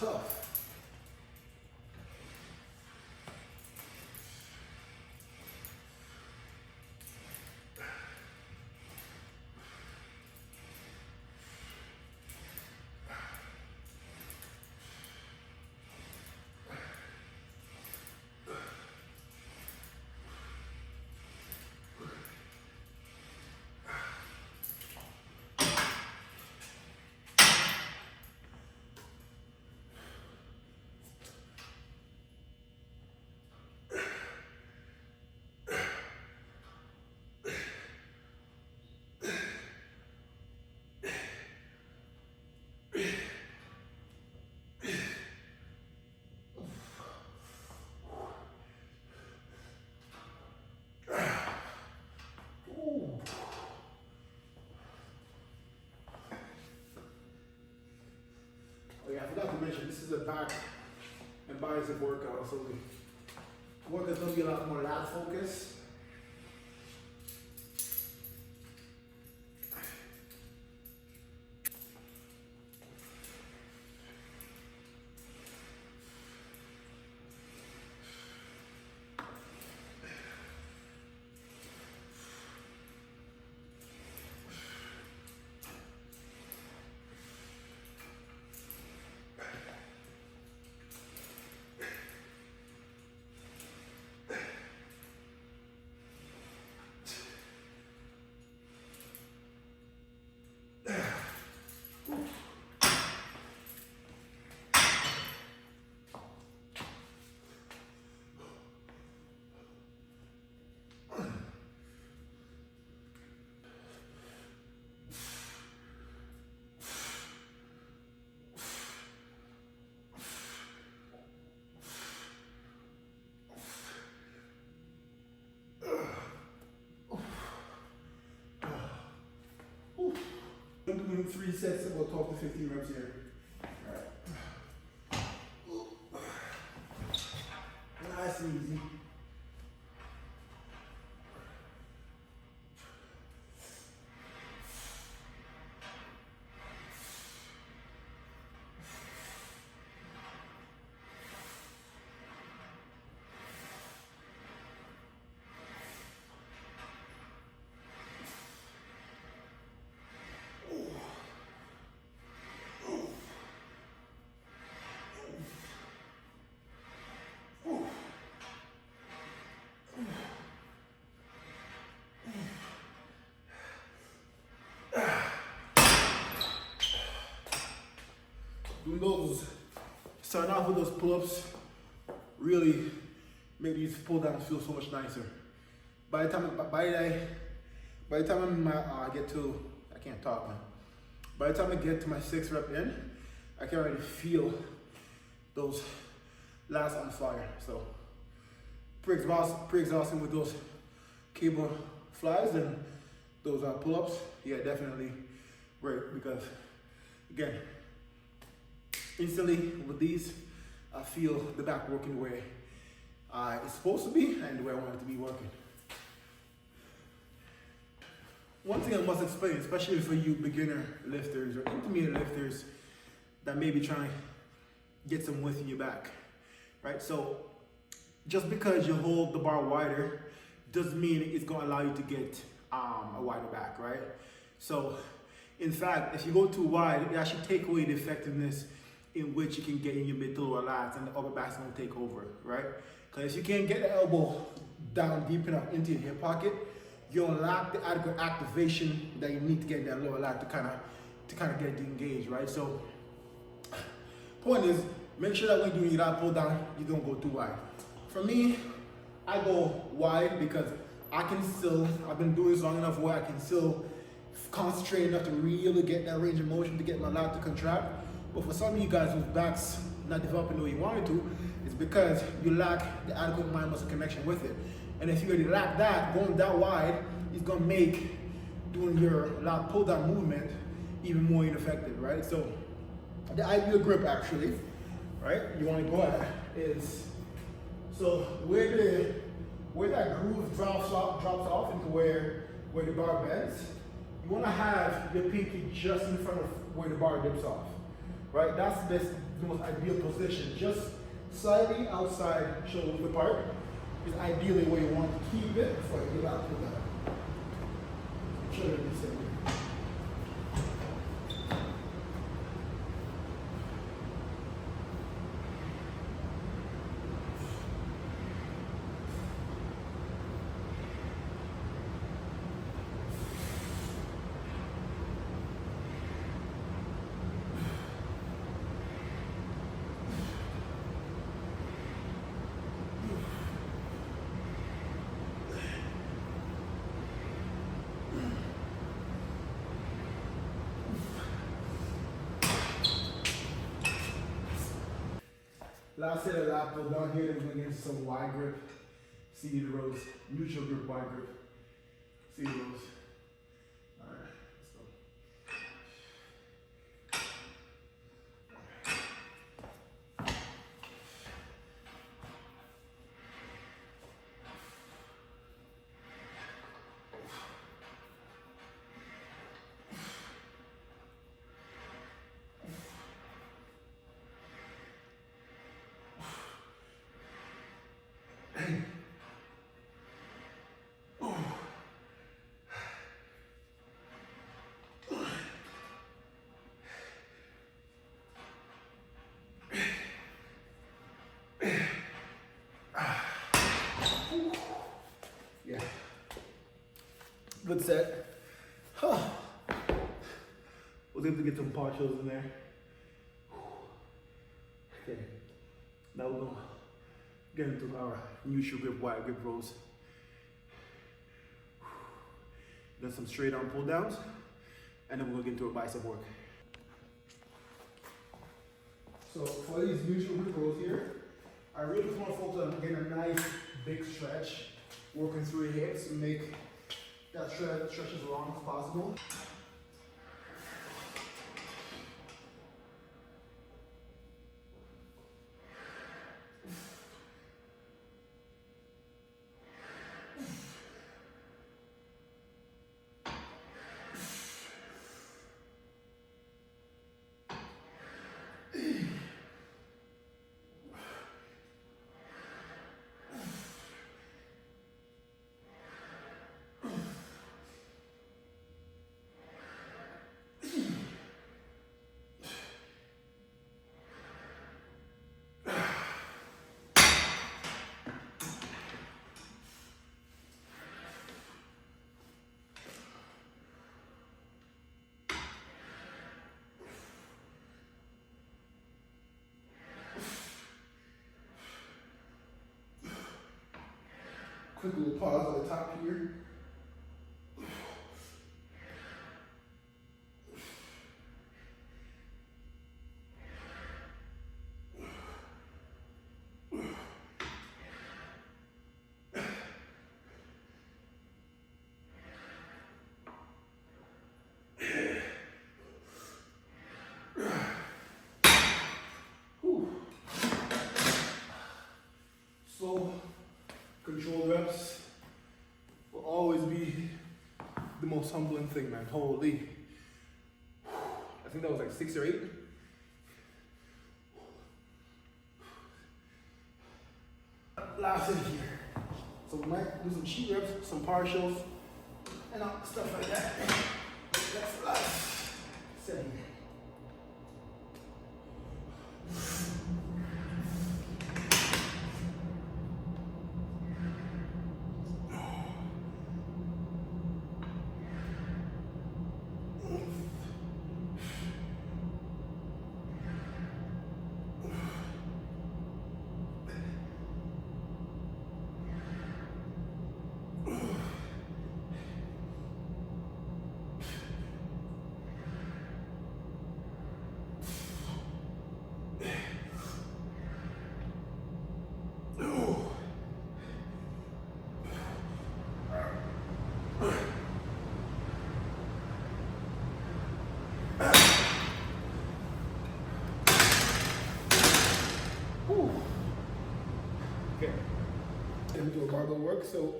tough. Oh yeah, I forgot to mention, this is a back and bicep workout, so the workout's gonna be a lot more lat focused. I'm doing 3 sets, about 12 to 15 reps here. Alright. Nice and easy. Doing those, starting off with those pull-ups, really make these pull-downs feel so much nicer. By the time I get to, I can't talk now. By the time I get to my 6th rep in, I can already feel those lats on fire. So pre-exhausting with those cable flies and those pull-ups. Yeah, definitely great, because again, instantly with these, I feel the back working the way it's supposed to be and the way I want it to be working. One thing I must explain, especially for you beginner lifters or intermediate lifters that may be trying to get some width in your back, right? So just because you hold the bar wider doesn't mean it's going to allow you to get a wider back, right? So in fact, if you go too wide, it actually takes away the effectiveness in which you can get in your mid to lower lats, and the upper back's gonna take over, right? Because you can't get the elbow down deep enough into your hip pocket, you don't lack the adequate activation that you need to get in that lower lat to kind of get it engaged, right? So, point is, make sure that when you're doing your lat pull down, you don't go too wide. For me, I go wide because I've been doing this long enough where I can still concentrate enough to really get that range of motion to get my lat to contract. But for some of you guys whose back's not developing the way you want it to, it's because you lack the adequate mind-muscle connection with it. And if you already lack that, going that wide is gonna make doing your lat pull-down movement even more ineffective, right? So the ideal grip actually, right, you wanna go at is, so where that groove drops off into where the bar bends, you wanna have your pinky just in front of where the bar dips off. right? That's the most ideal position. Just slightly outside shoulder width apart is ideally where you want to keep it before you get out to the shoulder width. Last set of lap pull down here, then we're gonna get some wide grip, seated rows, neutral grip, wide grip, seated rows. All right, let's go. Yeah. Good set. Was able to get some partials in there. Okay. Now we're gonna get into our neutral grip, wide grip rows. Then some straight arm pull downs, and then we're gonna get into our bicep work. So for these neutral grip rows here, I really just want to focus on getting a nice big stretch, working through your hips and make that stretch as long as possible. Quick little pause at the top here. Slow, controlled reps will always be the most humbling thing, man. Holy. I think that was like 6 or 8. Last set here. So we might do some cheat reps, some partials, and stuff like that. That's the last set here. Okay. And we do a barbell work, so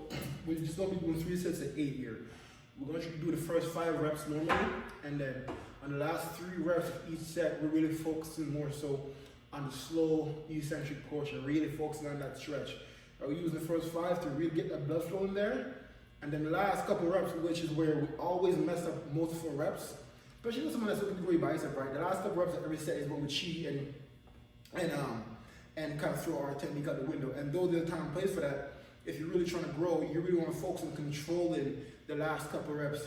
we're just gonna be doing 3 sets of 8 here. We're going to do the first 5 reps normally, and then on the last 3 reps of each set, we're really focusing more so on the slow eccentric portion, really focusing on that stretch. We're using the first 5 to really get that blood flow in there, and then the last couple of reps, which is where we always mess up multiple reps, especially with someone that's looking to grow your bicep, right? The last couple of reps of every set is when we cheat and kind of throw our technique out the window. And though there's a time and place for that, if you're really trying to grow, you really want to focus on controlling the last couple of reps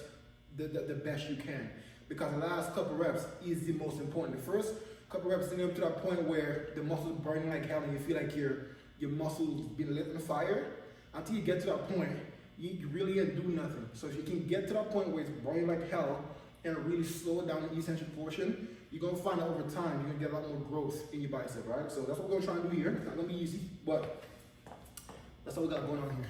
the best you can. Because the last couple of reps is the most important. The first couple of reps getting up to that point where the muscles burning like hell and you feel like your muscles being lit on fire. Until you get to that point, you really ain't do nothing. So if you can get to that point where it's burning like hell and really slow down the eccentric portion, you're gonna find out over time you're gonna get a lot more growth in your bicep, right? So that's what we're gonna try and do here. It's not gonna be easy, but that's what we got going on here.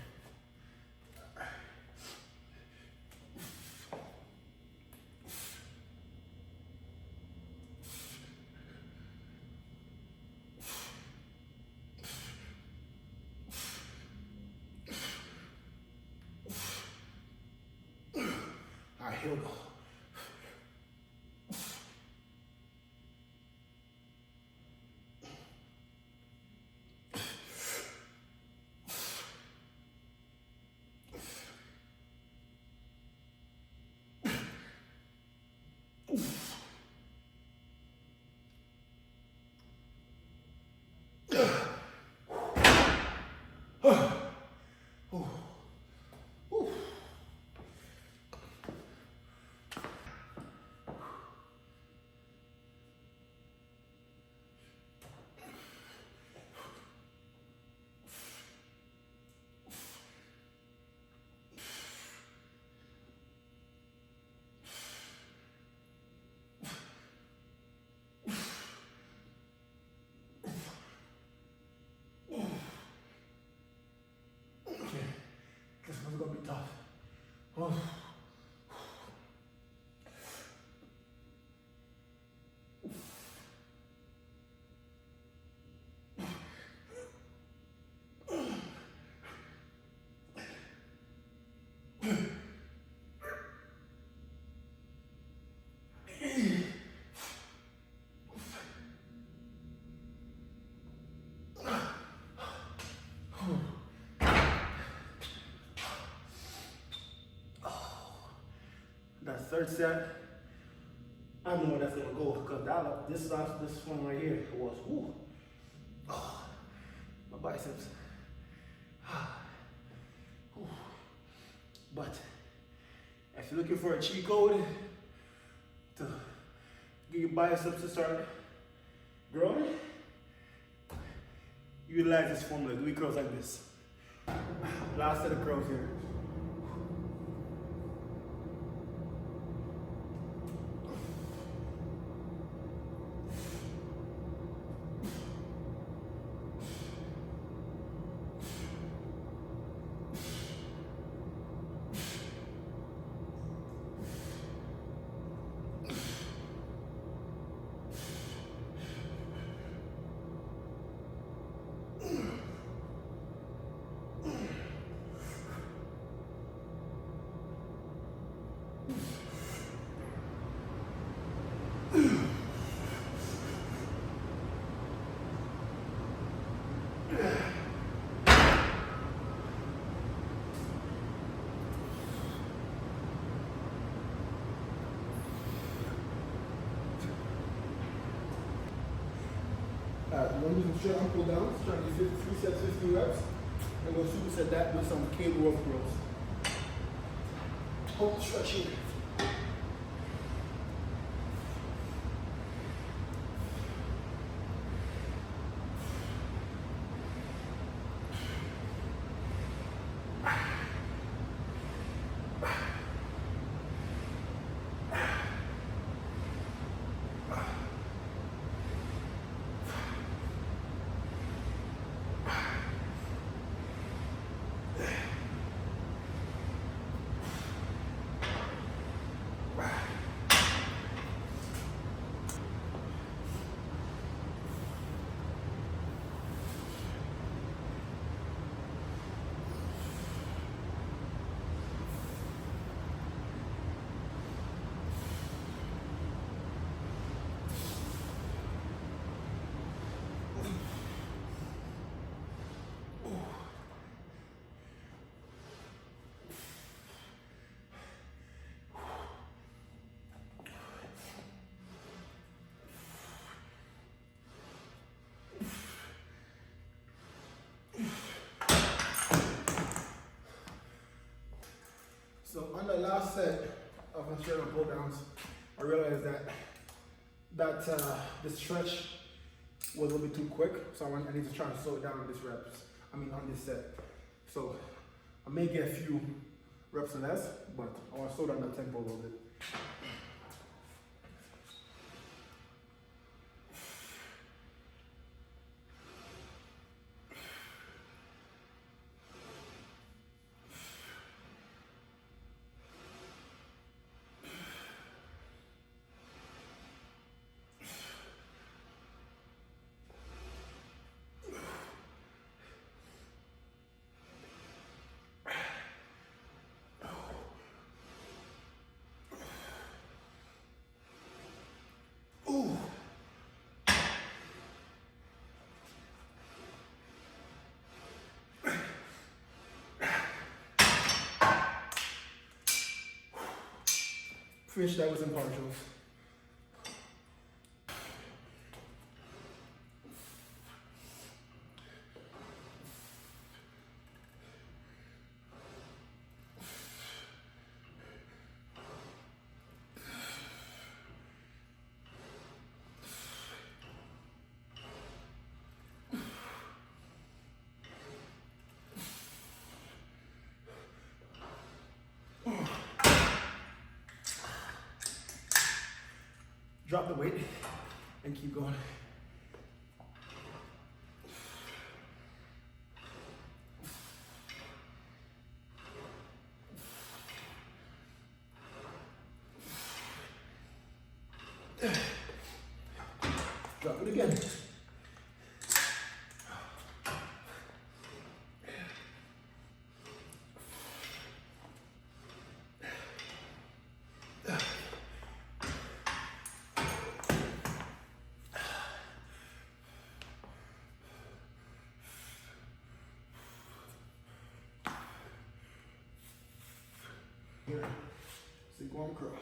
All right, here we go. This one's gonna be tough. Oh. That third set, I don't know where that's gonna go because this one right here was whoo, oh, my biceps. But if you're looking for a cheat code to get your biceps to start growing, utilize this formula. Do curls like this. Last set of curls here. I'm going to do some straight arm pull downs, trying to do 3 sets, 15 reps. I'm going to superset that with some cable rope curls. Hold the stretch here. set of my straight arm pull downs, I realized that the stretch was a little bit too quick, so I need to try to slow it down on this reps. On this set. So I may get a few reps less, but I want to slow down the tempo a little bit. Ooh. Finish that with some partials. Drop the weight and keep going. Drop it again. Here, sink arm cross.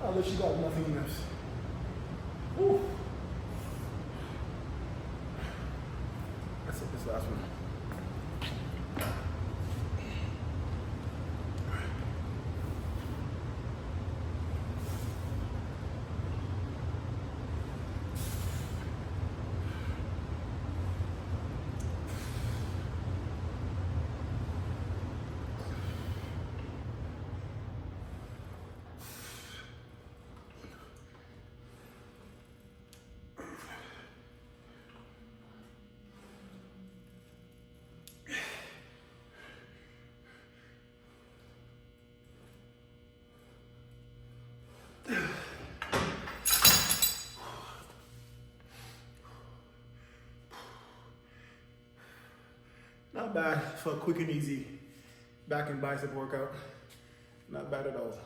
Unless you got nothing else. Woo. That's it, this last one. Not bad for a quick and easy back and bicep workout. Not bad at all.